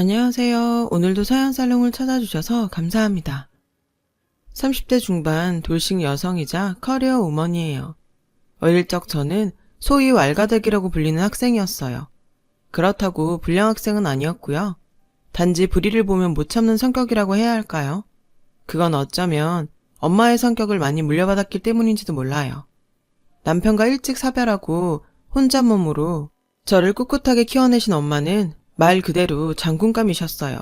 안녕하세요. 오늘도 사연살롱을 찾아주셔서 감사합니다. 30대 중반 돌싱 여성이자 커리어 우먼이에요. 어릴 적 저는 소위 왈가닥이라고 불리는 학생이었어요. 그렇다고 불량 학생은 아니었고요. 단지 불의를 보면 못 참는 성격이라고 해야 할까요? 그건 어쩌면 엄마의 성격을 많이 물려받았기 때문인지도 몰라요. 남편과 일찍 사별하고 혼자 몸으로 저를 꿋꿋하게 키워내신 엄마는 말 그대로 장군감이셨어요.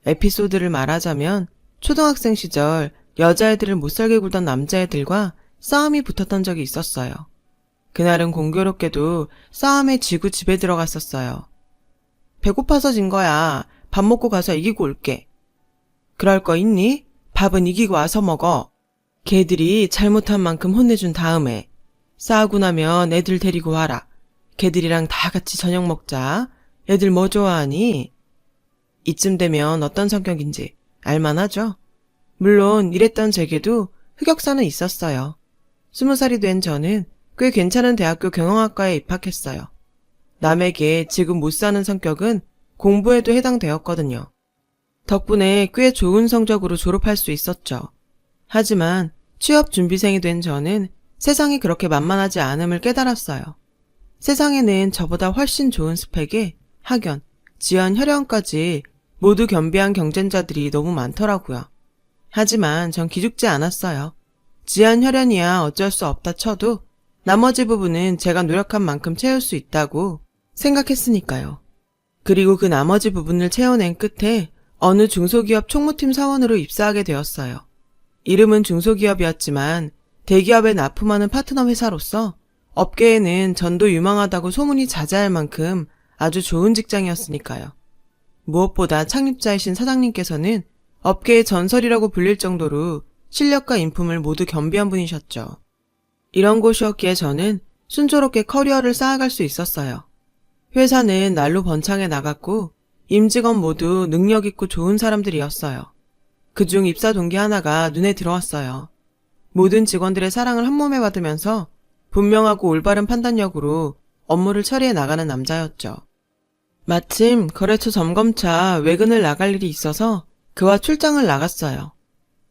에피소드를 말하자면 초등학생 시절 여자애들을 못살게 굴던 남자애들과 싸움이 붙었던 적이 있었어요. 그날은 공교롭게도 싸움에 지고 집에 들어갔었어요. 배고파서 진 거야. 밥 먹고 가서 이기고 올게. 그럴 거 있니? 밥은 이기고 와서 먹어. 걔들이 잘못한 만큼 혼내준 다음에 싸우고 나면 애들 데리고 와라. 걔들이랑 다 같이 저녁 먹자. 애들 뭐 좋아하니? 이쯤 되면 어떤 성격인지 알만하죠? 물론 이랬던 제게도 흑역사는 있었어요. 20살이 된 저는 꽤 괜찮은 대학교 경영학과에 입학했어요. 남에게 지금 못 사는 성격은 공부에도 해당되었거든요. 덕분에 꽤 좋은 성적으로 졸업할 수 있었죠. 하지만 취업 준비생이 된 저는 세상이 그렇게 만만하지 않음을 깨달았어요. 세상에는 저보다 훨씬 좋은 스펙의 학연, 지연, 혈연까지 모두 겸비한 경쟁자들이 너무 많더라고요. 하지만 전 기죽지 않았어요. 지연, 혈연이야 어쩔 수 없다 쳐도 나머지 부분은 제가 노력한 만큼 채울 수 있다고 생각했으니까요. 그리고 그 나머지 부분을 채워낸 끝에 어느 중소기업 총무팀 사원으로 입사하게 되었어요. 이름은 중소기업이었지만 대기업에 납품하는 파트너 회사로서 업계에는 전도 유망하다고 소문이 자자할 만큼 아주 좋은 직장이었으니까요. 무엇보다 창립자이신 사장님께서는 업계의 전설이라고 불릴 정도로 실력과 인품을 모두 겸비한 분이셨죠. 이런 곳이었기에 저는 순조롭게 커리어를 쌓아갈 수 있었어요. 회사는 날로 번창해 나갔고 임직원 모두 능력 있고 좋은 사람들이었어요. 그중 입사 동기 하나가 눈에 들어왔어요. 모든 직원들의 사랑을 한몸에 받으면서 분명하고 올바른 판단력으로 업무를 처리해 나가는 남자였죠. 마침 거래처 점검차 외근을 나갈 일이 있어서 그와 출장을 나갔어요.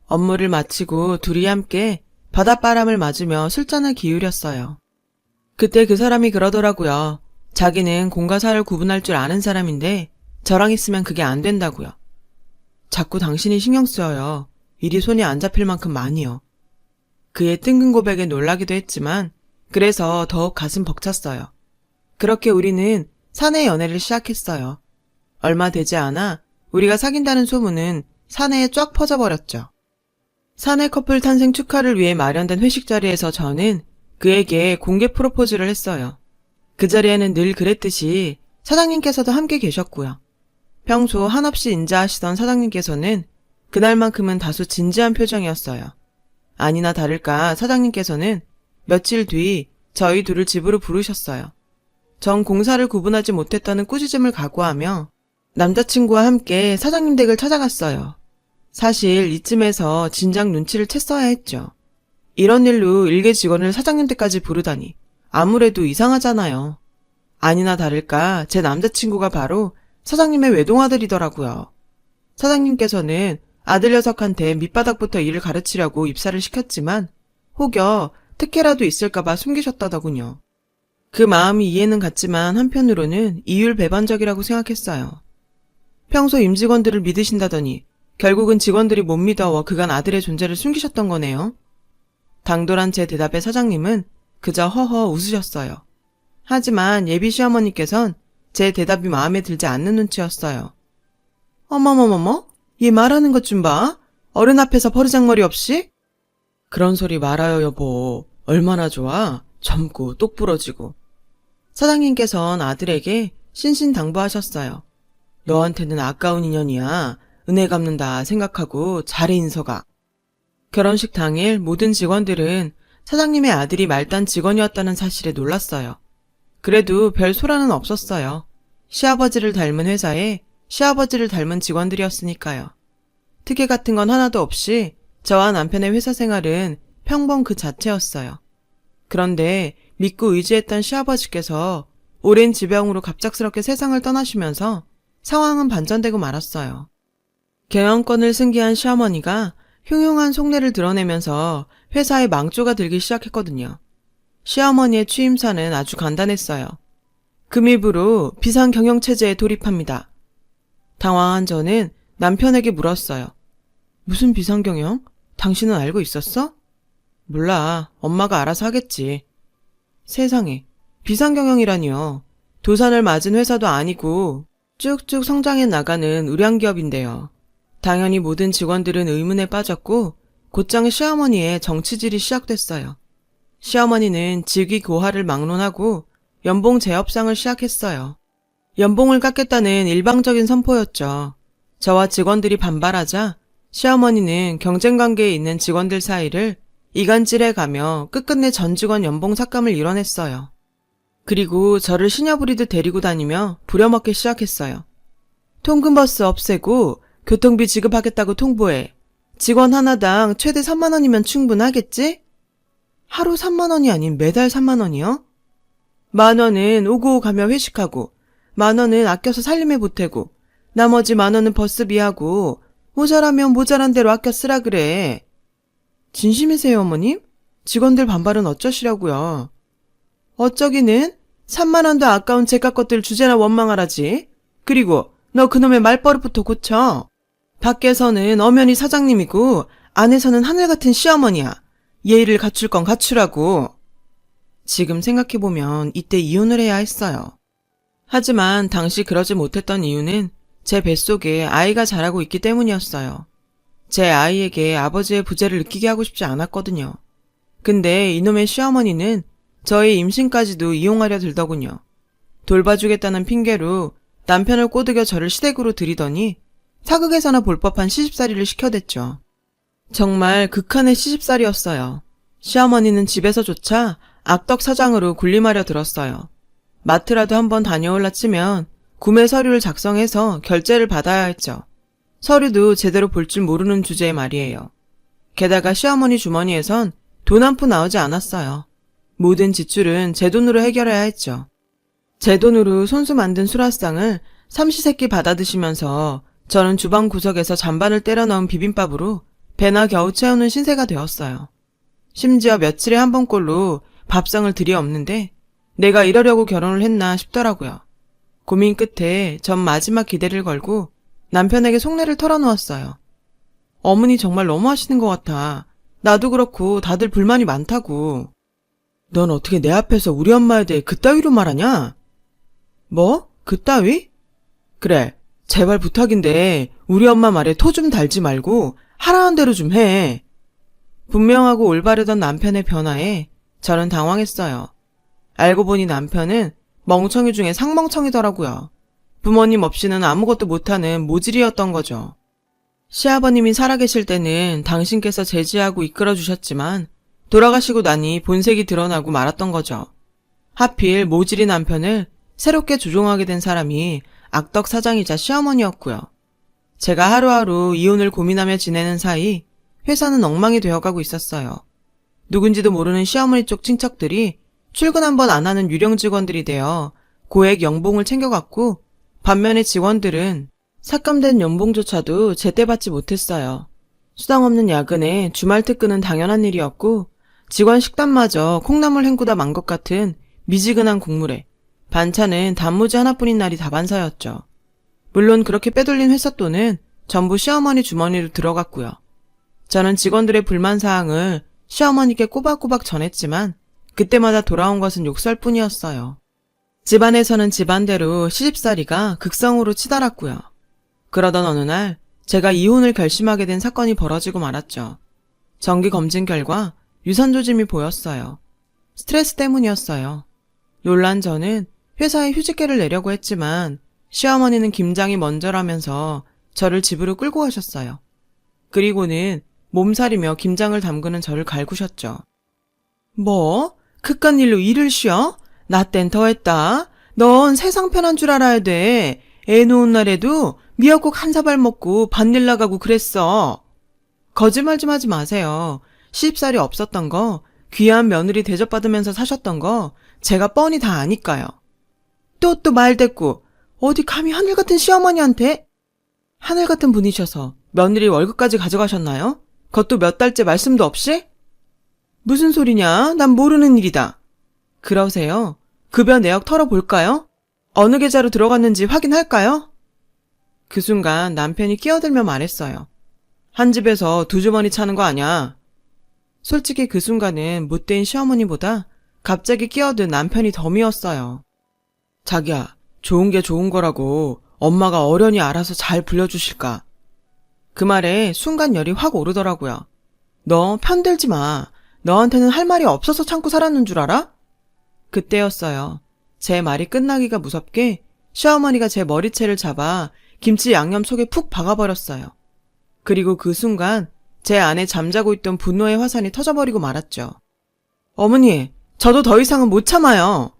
업무를 마치고 둘이 함께 바닷바람을 맞으며 술잔을 기울였어요. 그때 그 사람이 그러더라고요. 자기는 공과 사를 구분할 줄 아는 사람인데 저랑 있으면 그게 안 된다고요. 자꾸 당신이 신경 쓰여요. 일이 손이 안 잡힐 만큼 많이요. 그의 뜬금 고백에 놀라기도 했지만 그래서 더욱 가슴 벅찼어요. 그렇게 우리는 사내 연애를 시작했어요. 얼마 되지 않아 우리가 사귄다는 소문은 사내에 쫙 퍼져버렸죠. 사내 커플 탄생 축하를 위해 마련된 회식 자리에서 저는 그에게 공개 프로포즈를 했어요. 그 자리에는 늘 그랬듯이 사장님께서도 함께 계셨고요. 평소 한없이 인자하시던 사장님께서는 그날만큼은 다소 진지한 표정이었어요. 아니나 다를까 사장님께서는 며칠 뒤 저희 둘을 집으로 부르셨어요. 전 공사를 구분하지 못했다는 꾸짖음을 각오하며 남자친구와 함께 사장님 댁을 찾아갔어요. 사실 이쯤에서 진작 눈치를 챘어야 했죠. 이런 일로 일개 직원을 사장님 댁까지 부르다니 아무래도 이상하잖아요. 아니나 다를까 제 남자친구가 바로 사장님의 외동아들이더라고요. 사장님께서는 아들 녀석한테 밑바닥부터 일을 가르치려고 입사를 시켰지만 혹여 특혜라도 있을까봐 숨기셨다더군요. 그 마음이 이해는 갔지만 한편으로는 이율배반적이라고 생각했어요. 평소 임직원들을 믿으신다더니 결국은 직원들이 못 믿어 그간 아들의 존재를 숨기셨던 거네요. 당돌한 제 대답에 사장님은 그저 허허 웃으셨어요. 하지만 예비 시어머니께선 제 대답이 마음에 들지 않는 눈치였어요. 어머머머머? 얘 말하는 것 좀 봐. 어른 앞에서 버르장머리 없이? 그런 소리 말아요 여보. 얼마나 좋아. 젊고 똑부러지고. 사장님께선 아들에게 신신당부하셨어요. 너한테는 아까운 인연이야. 은혜 갚는다 생각하고 잘해 인서가. 결혼식 당일 모든 직원들은 사장님의 아들이 말단 직원이었다는 사실에 놀랐어요. 그래도 별 소란은 없었어요. 시아버지를 닮은 회사에 시아버지를 닮은 직원들이었으니까요. 특혜 같은 건 하나도 없이 저와 남편의 회사 생활은 평범 그 자체였어요. 그런데 믿고 의지했던 시아버지께서 오랜 지병으로 갑작스럽게 세상을 떠나시면서 상황은 반전되고 말았어요. 경영권을 승계한 시어머니가 흉흉한 속내를 드러내면서 회사에 망조가 들기 시작했거든요. 시어머니의 취임사는 아주 간단했어요. 금입으로 비상경영체제에 돌입합니다. 당황한 저는 남편에게 물었어요. 무슨 비상경영? 당신은 알고 있었어? 몰라. 엄마가 알아서 하겠지. 세상에. 비상경영이라니요. 도산을 맞은 회사도 아니고 쭉쭉 성장해 나가는 우량기업인데요. 당연히 모든 직원들은 의문에 빠졌고 곧장 시어머니의 정치질이 시작됐어요. 시어머니는 직위 고하를 막론하고 연봉 재협상을 시작했어요. 연봉을 깎겠다는 일방적인 선포였죠. 저와 직원들이 반발하자 시어머니는 경쟁관계에 있는 직원들 사이를 이간질해가며 끝끝내 전 직원 연봉 삭감을 이뤄냈어요. 그리고 저를 시녀부리듯 데리고 다니며 부려먹기 시작했어요. 통근버스 없애고 교통비 지급하겠다고 통보해. 직원 하나당 최대 3만 원이면 충분하겠지? 하루 3만 원이 아닌 매달 3만 원이요? 10,000원은 오고 가며 회식하고 10,000원은 아껴서 살림에 보태고 나머지 10,000원은 버스비하고 모자라면 모자란 대로 아껴 쓰라 그래. 진심이세요, 어머님? 직원들 반발은 어쩌시려고요? 어쩌기는 3만 원도 아까운 제값 것들 주제나 원망하라지. 그리고 너 그놈의 말버릇부터 고쳐. 밖에서는 엄연히 사장님이고 안에서는 하늘 같은 시어머니야. 예의를 갖출 건 갖추라고. 지금 생각해보면 이때 이혼을 해야 했어요. 하지만 당시 그러지 못했던 이유는 제 뱃속에 아이가 자라고 있기 때문이었어요. 제 아이에게 아버지의 부재를 느끼게 하고 싶지 않았거든요. 근데 이놈의 시어머니는 저의 임신까지도 이용하려 들더군요. 돌봐주겠다는 핑계로 남편을 꼬드겨 저를 시댁으로 들이더니 사극에서나 볼 법한 시집살이를 시켜댔죠. 정말 극한의 시집살이였어요. 시어머니는 집에서조차 악덕 사장으로 군림하려 들었어요. 마트라도 한번 다녀올라 치면 구매 서류를 작성해서 결제를 받아야 했죠. 서류도 제대로 볼 줄 모르는 주제에 말이에요. 게다가 시어머니 주머니에선 돈 한 푼 나오지 않았어요. 모든 지출은 제 돈으로 해결해야 했죠. 제 돈으로 손수 만든 수라상을 삼시세끼 받아 드시면서 저는 주방 구석에서 잔반을 때려 넣은 비빔밥으로 배나 겨우 채우는 신세가 되었어요. 심지어 며칠에 한 번꼴로 밥상을 들이없는데 내가 이러려고 결혼을 했나 싶더라고요. 고민 끝에 전 마지막 기대를 걸고 남편에게 속내를 털어놓았어요. 어머니 정말 너무하시는 것 같아. 나도 그렇고 다들 불만이 많다고. 넌 어떻게 내 앞에서 우리 엄마에 대해 그따위로 말하냐? 뭐? 그따위? 그래, 제발 부탁인데 우리 엄마 말에 토 좀 달지 말고 하라는 대로 좀 해. 분명하고 올바르던 남편의 변화에 저는 당황했어요. 알고 보니 남편은 멍청이 중에 상멍청이더라고요. 부모님 없이는 아무것도 못하는 모질이었던 거죠. 시아버님이 살아계실 때는 당신께서 제지하고 이끌어주셨지만 돌아가시고 나니 본색이 드러나고 말았던 거죠. 하필 모질이 남편을 새롭게 조종하게 된 사람이 악덕 사장이자 시어머니였고요. 제가 하루하루 이혼을 고민하며 지내는 사이 회사는 엉망이 되어가고 있었어요. 누군지도 모르는 시어머니 쪽 친척들이 출근 한 번 안 하는 유령 직원들이 되어 고액 연봉을 챙겨갔고 반면에 직원들은 삭감된 연봉조차도 제때 받지 못했어요. 수당 없는 야근에 주말 특근은 당연한 일이었고 직원 식단마저 콩나물 헹구다 만 것 같은 미지근한 국물에 반찬은 단무지 하나뿐인 날이 다반사였죠. 물론 그렇게 빼돌린 회사 돈은 전부 시어머니 주머니로 들어갔고요. 저는 직원들의 불만사항을 시어머니께 꼬박꼬박 전했지만 그때마다 돌아온 것은 욕설뿐이었어요. 집안에서는 집안대로 시집살이가 극성으로 치달았고요. 그러던 어느 날 제가 이혼을 결심하게 된 사건이 벌어지고 말았죠. 정기검진 결과 유산조짐이 보였어요. 스트레스 때문이었어요. 놀란 저는 회사에 휴직계를 내려고 했지만 시어머니는 김장이 먼저라면서 저를 집으로 끌고 가셨어요. 그리고는 몸살이며 김장을 담그는 저를 갈구셨죠. 뭐? 그깟 일로 일을 쉬어? 나 땐 더했다. 넌 세상 편한 줄 알아야 돼. 애 놓은 날에도 미역국 한 사발 먹고 밭일 나가고 그랬어. 거짓말 좀 하지 마세요. 시집살이 없었던 거, 귀한 며느리 대접받으면서 사셨던 거 제가 뻔히 다 아니까요. 또 말 됐고 어디 감히 하늘 같은 시어머니한테? 하늘 같은 분이셔서 며느리 월급까지 가져가셨나요? 그것도 몇 달째 말씀도 없이? 무슨 소리냐? 난 모르는 일이다. 그러세요? 급여 내역 털어볼까요? 어느 계좌로 들어갔는지 확인할까요? 그 순간 남편이 끼어들며 말했어요. 한 집에서 두 주머니 차는 거 아냐? 솔직히 그 순간은 못된 시어머니보다 갑자기 끼어든 남편이 더 미웠어요. 자기야, 좋은 게 좋은 거라고 엄마가 어련히 알아서 잘 불려주실까? 그 말에 순간 열이 확 오르더라고요. 너 편들지 마. 너한테는 할 말이 없어서 참고 살았는 줄 알아? 그때였어요. 제 말이 끝나기가 무섭게 시어머니가 제 머리채를 잡아 김치 양념 속에 푹 박아버렸어요. 그리고 그 순간 제 안에 잠자고 있던 분노의 화산이 터져버리고 말았죠. 어머니, 저도 더 이상은 못 참아요.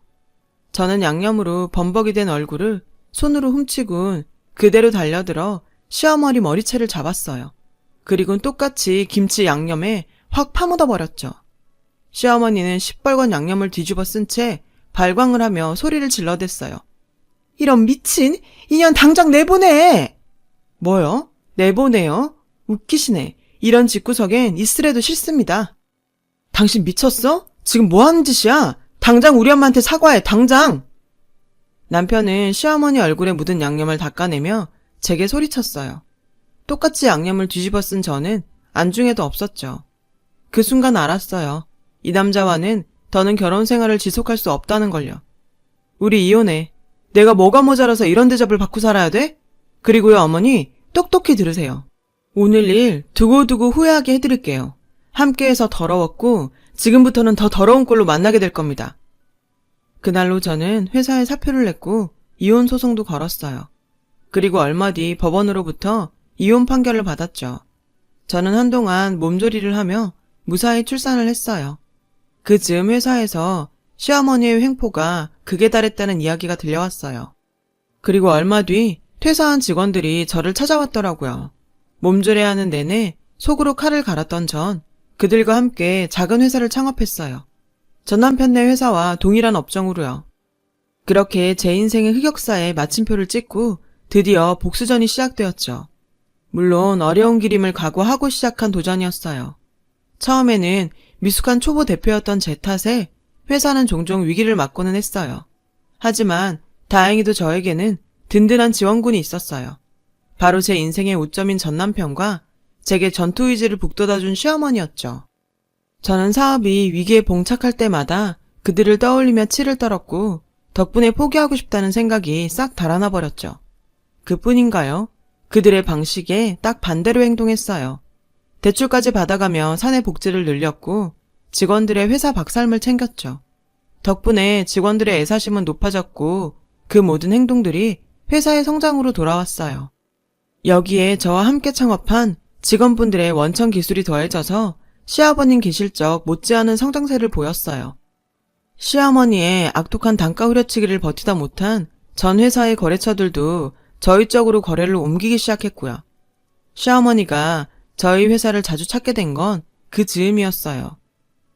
저는 양념으로 범벅이 된 얼굴을 손으로 훔치곤 그대로 달려들어 시어머니 머리채를 잡았어요. 그리곤 똑같이 김치 양념에 확 파묻어버렸죠. 시어머니는 시뻘건 양념을 뒤집어 쓴 채 발광을 하며 소리를 질러댔어요. 이런 미친! 인연 당장 내보내! 뭐요? 내보내요? 웃기시네. 이런 집구석엔 있으래도 싫습니다. 당신 미쳤어? 지금 뭐 하는 짓이야? 당장 우리 엄마한테 사과해, 당장! 남편은 시어머니 얼굴에 묻은 양념을 닦아내며 제게 소리쳤어요. 똑같이 양념을 뒤집어 쓴 저는 안중에도 없었죠. 그 순간 알았어요. 이 남자와는 더는 결혼 생활을 지속할 수 없다는 걸요. 우리 이혼해. 내가 뭐가 모자라서 이런 대접을 받고 살아야 돼? 그리고요, 어머니, 똑똑히 들으세요. 오늘 일 두고두고 후회하게 해드릴게요. 함께해서 더러웠고 지금부터는 더 더러운 꼴로 만나게 될 겁니다. 그날로 저는 회사에 사표를 냈고 이혼 소송도 걸었어요. 그리고 얼마 뒤 법원으로부터 이혼 판결을 받았죠. 저는 한동안 몸조리를 하며 무사히 출산을 했어요. 그 즈음 회사에서 시어머니의 횡포가 극에 달했다는 이야기가 들려왔어요. 그리고 얼마 뒤 퇴사한 직원들이 저를 찾아왔더라고요. 몸조리하는 내내 속으로 칼을 갈았던 전 그들과 함께 작은 회사를 창업했어요. 전 남편네 회사와 동일한 업종으로요. 그렇게 제 인생의 흑역사에 마침표를 찍고 드디어 복수전이 시작되었죠. 물론 어려운 길임을 각오하고 시작한 도전이었어요. 처음에는 미숙한 초보 대표였던 제 탓에 회사는 종종 위기를 맞고는 했어요. 하지만 다행히도 저에게는 든든한 지원군이 있었어요. 바로 제 인생의 오점인 전 남편과 제게 전투 의지를 북돋아준 시어머니였죠. 저는 사업이 위기에 봉착할 때마다 그들을 떠올리며 치를 떨었고 덕분에 포기하고 싶다는 생각이 싹 달아나 버렸죠. 그뿐인가요? 그들의 방식에 딱 반대로 행동했어요. 대출까지 받아가며 사내 복지를 늘렸고 직원들의 회사 박살을 챙겼죠. 덕분에 직원들의 애사심은 높아졌고 그 모든 행동들이 회사의 성장으로 돌아왔어요. 여기에 저와 함께 창업한 직원분들의 원천 기술이 더해져서 시아버님 계실 적 못지않은 성장세를 보였어요. 시어머니의 악독한 단가 후려치기를 버티다 못한 전 회사의 거래처들도 저희 쪽으로 거래를 옮기기 시작했고요. 시어머니가 저희 회사를 자주 찾게 된 건 그 즈음이었어요.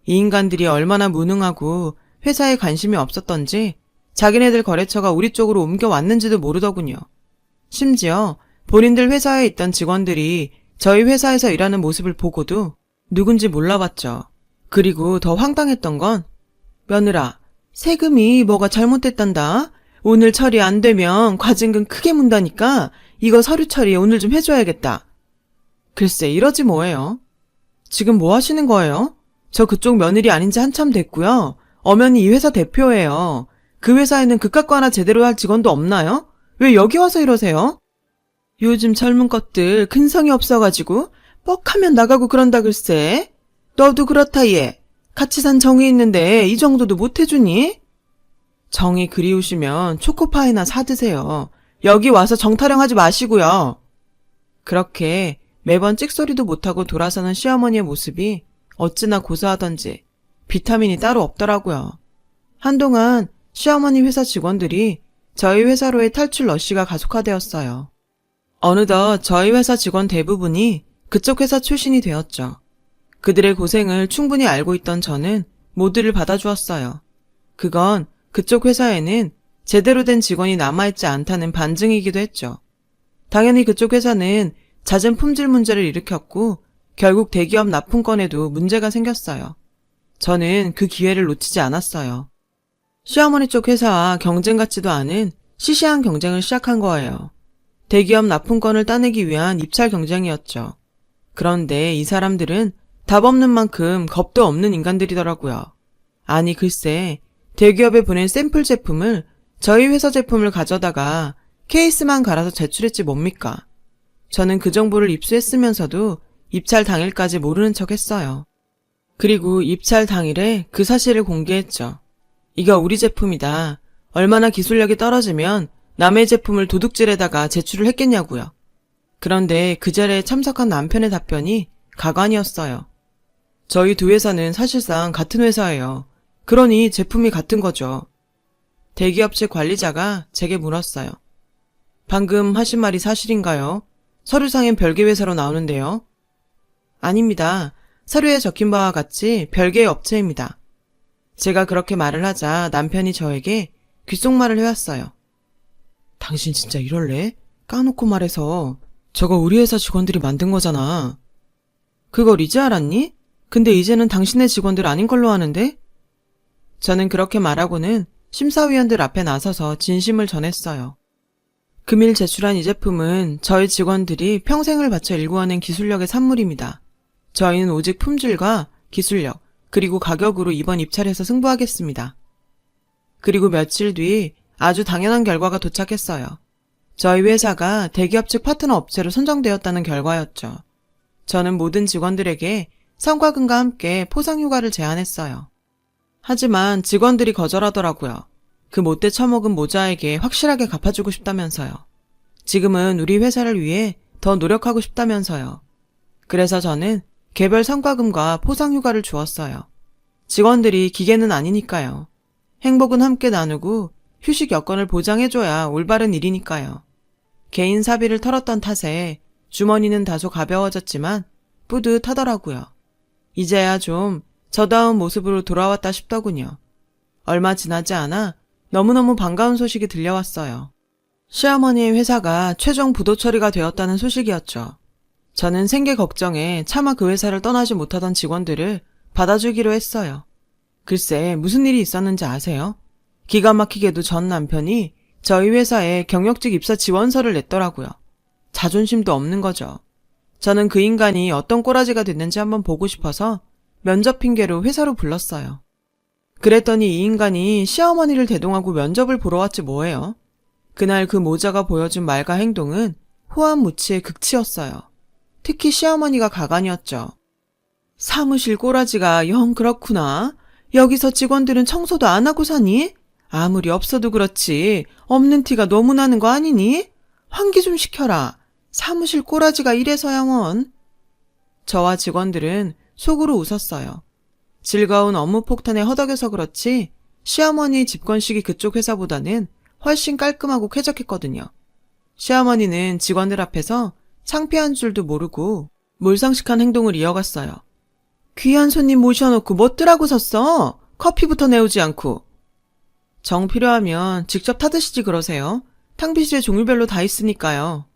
이 인간들이 얼마나 무능하고 회사에 관심이 없었던지 자기네들 거래처가 우리 쪽으로 옮겨왔는지도 모르더군요. 심지어 본인들 회사에 있던 직원들이 저희 회사에서 일하는 모습을 보고도 누군지 몰라봤죠. 그리고 더 황당했던 건 며느라, 세금이 뭐가 잘못됐단다. 오늘 처리 안 되면 과징금 크게 문다니까 이거 서류 처리 오늘 좀 해줘야겠다. 글쎄 이러지 뭐예요. 지금 뭐 하시는 거예요? 저 그쪽 며느리 아닌 지 한참 됐고요. 엄연히 이 회사 대표예요. 그 회사에는 그깟 하나 제대로 할 직원도 없나요? 왜 여기 와서 이러세요? 요즘 젊은 것들 근성이 없어가지고 뻑하면 나가고 그런다 글쎄. 너도 그렇다 얘. 같이 산 정이 있는데 이 정도도 못 해주니? 정이 그리우시면 초코파이나 사드세요. 여기 와서 정타령하지 마시고요. 그렇게 매번 찍소리도 못하고 돌아서는 시어머니의 모습이 어찌나 고소하던지 비타민이 따로 없더라고요. 한동안 시어머니 회사 직원들이 저희 회사로의 탈출 러쉬가 가속화되었어요. 어느덧 저희 회사 직원 대부분이 그쪽 회사 출신이 되었죠. 그들의 고생을 충분히 알고 있던 저는 모두를 받아주었어요. 그건 그쪽 회사에는 제대로 된 직원이 남아있지 않다는 반증이기도 했죠. 당연히 그쪽 회사는 잦은 품질 문제를 일으켰고 결국 대기업 납품건에도 문제가 생겼어요. 저는 그 기회를 놓치지 않았어요. 시어머니 쪽 회사와 경쟁 같지도 않은 시시한 경쟁을 시작한 거예요. 대기업 납품건을 따내기 위한 입찰 경쟁이었죠. 그런데 이 사람들은 답 없는 만큼 겁도 없는 인간들이더라고요. 아니 글쎄, 대기업에 보낸 샘플 제품을 저희 회사 제품을 가져다가 케이스만 갈아서 제출했지 뭡니까? 저는 그 정보를 입수했으면서도 입찰 당일까지 모르는 척 했어요. 그리고 입찰 당일에 그 사실을 공개했죠. 이거 우리 제품이다. 얼마나 기술력이 떨어지면 남의 제품을 도둑질에다가 제출을 했겠냐고요. 그런데 그 자리에 참석한 남편의 답변이 가관이었어요. 저희 두 회사는 사실상 같은 회사예요. 그러니 제품이 같은 거죠. 대기업 측 관리자가 제게 물었어요. 방금 하신 말이 사실인가요? 서류상엔 별개 회사로 나오는데요. 아닙니다. 서류에 적힌 바와 같이 별개의 업체입니다. 제가 그렇게 말을 하자 남편이 저에게 귓속말을 해왔어요. 당신 진짜 이럴래? 까놓고 말해서 저거 우리 회사 직원들이 만든 거잖아. 그걸 이제 알았니? 근데 이제는 당신의 직원들 아닌 걸로 아는데? 저는 그렇게 말하고는 심사위원들 앞에 나서서 진심을 전했어요. 금일 제출한 이 제품은 저희 직원들이 평생을 바쳐 일구어낸 기술력의 산물입니다. 저희는 오직 품질과 기술력, 그리고 가격으로 이번 입찰에서 승부하겠습니다. 그리고 며칠 뒤 아주 당연한 결과가 도착했어요. 저희 회사가 대기업 측 파트너 업체로 선정되었다는 결과였죠. 저는 모든 직원들에게 성과금과 함께 포상휴가를 제안했어요. 하지만 직원들이 거절하더라고요. 그 못돼 처먹은 모자에게 확실하게 갚아주고 싶다면서요. 지금은 우리 회사를 위해 더 노력하고 싶다면서요. 그래서 저는 개별 성과금과 포상휴가를 주었어요. 직원들이 기계는 아니니까요. 행복은 함께 나누고 휴식 여건을 보장해줘야 올바른 일이니까요. 개인 사비를 털었던 탓에 주머니는 다소 가벼워졌지만 뿌듯하더라고요. 이제야 좀 저다운 모습으로 돌아왔다 싶더군요. 얼마 지나지 않아 너무너무 반가운 소식이 들려왔어요. 시어머니의 회사가 최종 부도 처리가 되었다는 소식이었죠. 저는 생계 걱정에 차마 그 회사를 떠나지 못하던 직원들을 받아주기로 했어요. 글쎄 무슨 일이 있었는지 아세요? 기가 막히게도 전 남편이 저희 회사에 경력직 입사 지원서를 냈더라고요. 자존심도 없는 거죠. 저는 그 인간이 어떤 꼬라지가 됐는지 한번 보고 싶어서 면접 핑계로 회사로 불렀어요. 그랬더니 이 인간이 시어머니를 대동하고 면접을 보러 왔지 뭐예요. 그날 그 모자가 보여준 말과 행동은 호암무치의 극치였어요. 특히 시어머니가 가관이었죠. 사무실 꼬라지가 영 그렇구나. 여기서 직원들은 청소도 안 하고 사니? 아무리 없어도 그렇지 없는 티가 너무 나는 거 아니니? 환기 좀 시켜라. 사무실 꼬라지가 이래서야 원. 저와 직원들은 속으로 웃었어요. 즐거운 업무 폭탄에 허덕여서 그렇지 시어머니 집권식이 그쪽 회사보다는 훨씬 깔끔하고 쾌적했거든요. 시어머니는 직원들 앞에서 창피한 줄도 모르고 몰상식한 행동을 이어갔어요. 귀한 손님 모셔놓고 멋들하고 섰어. 커피부터 내오지 않고. 정 필요하면 직접 타드시지 그러세요. 탕비실에 종류별로 다 있으니까요.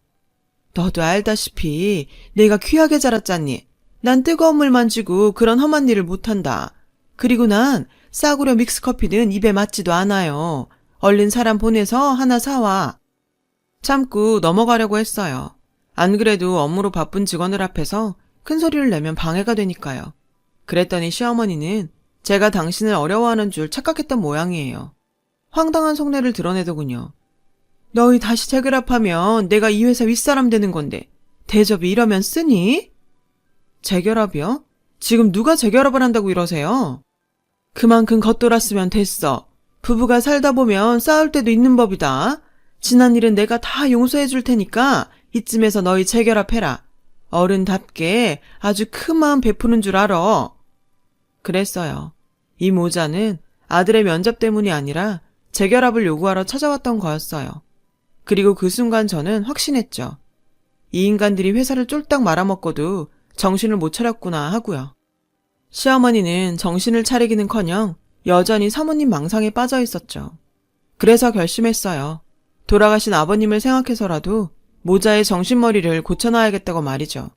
너도 알다시피 내가 귀하게 자랐잖니. 난 뜨거운 물 만지고 그런 험한 일을 못한다. 그리고 난 싸구려 믹스커피는 입에 맞지도 않아요. 얼른 사람 보내서 하나 사와. 참고 넘어가려고 했어요. 안 그래도 업무로 바쁜 직원들 앞에서 큰 소리를 내면 방해가 되니까요. 그랬더니 시어머니는 제가 당신을 어려워하는 줄 착각했던 모양이에요. 황당한 속내를 드러내더군요. 너희 다시 재결합하면 내가 이 회사 윗사람 되는 건데 대접이 이러면 쓰니? 재결합이요? 지금 누가 재결합을 한다고 이러세요? 그만큼 겉돌았으면 됐어. 부부가 살다 보면 싸울 때도 있는 법이다. 지난 일은 내가 다 용서해 줄 테니까 이쯤에서 너희 재결합해라. 어른답게 아주 큰 마음 베푸는 줄 알아. 그랬어요. 이 모자는 아들의 면접 때문이 아니라 재결합을 요구하러 찾아왔던 거였어요. 그리고 그 순간 저는 확신했죠. 이 인간들이 회사를 쫄딱 말아먹고도 정신을 못 차렸구나 하고요. 시어머니는 정신을 차리기는커녕 여전히 사모님 망상에 빠져 있었죠. 그래서 결심했어요. 돌아가신 아버님을 생각해서라도 모자의 정신머리를 고쳐놔야겠다고 말이죠.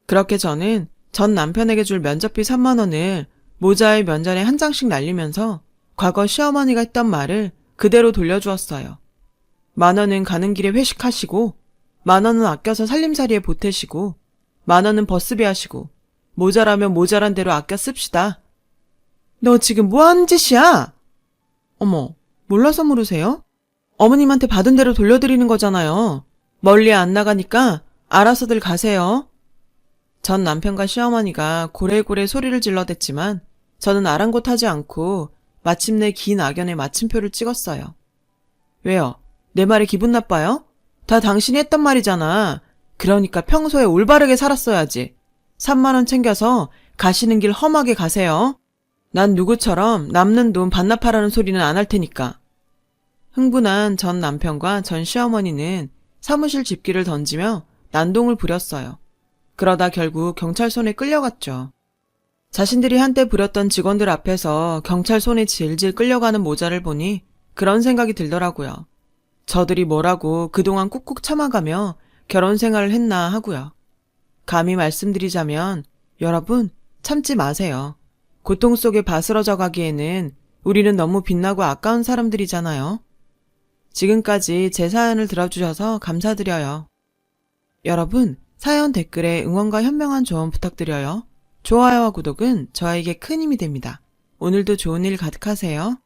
그렇게 저는 전 남편에게 줄 면접비 3만 원을 모자의 면전에 한 장씩 날리면서 과거 시어머니가 했던 말을 그대로 돌려주었어요. 10,000원은 가는 길에 회식하시고, 10,000원은 아껴서 살림살이에 보태시고, 10,000원은 버스비 하시고, 모자라면 모자란 대로 아껴 씁시다. 너 지금 뭐 하는 짓이야? 어머, 몰라서 물으세요? 어머님한테 받은 대로 돌려드리는 거잖아요. 멀리 안 나가니까 알아서들 가세요. 전 남편과 시어머니가 고래고래 소리를 질러댔지만 저는 아랑곳하지 않고 마침내 긴 악연에 마침표를 찍었어요. 왜요? 내 말에 기분 나빠요? 다 당신이 했던 말이잖아. 그러니까 평소에 올바르게 살았어야지. 3만 원 챙겨서 가시는 길 험하게 가세요. 난 누구처럼 남는 돈 반납하라는 소리는 안 할 테니까. 흥분한 전 남편과 전 시어머니는 사무실 집기를 던지며 난동을 부렸어요. 그러다 결국 경찰 손에 끌려갔죠. 자신들이 한때 부렸던 직원들 앞에서 경찰 손에 질질 끌려가는 모자를 보니 그런 생각이 들더라고요. 저들이 뭐라고 그동안 꾹꾹 참아가며 결혼 생활을 했나 하고요. 감히 말씀드리자면 여러분 참지 마세요. 고통 속에 바스러져 가기에는 우리는 너무 빛나고 아까운 사람들이잖아요. 지금까지 제 사연을 들어주셔서 감사드려요. 여러분, 사연 댓글에 응원과 현명한 조언 부탁드려요. 좋아요와 구독은 저에게 큰 힘이 됩니다. 오늘도 좋은 일 가득하세요.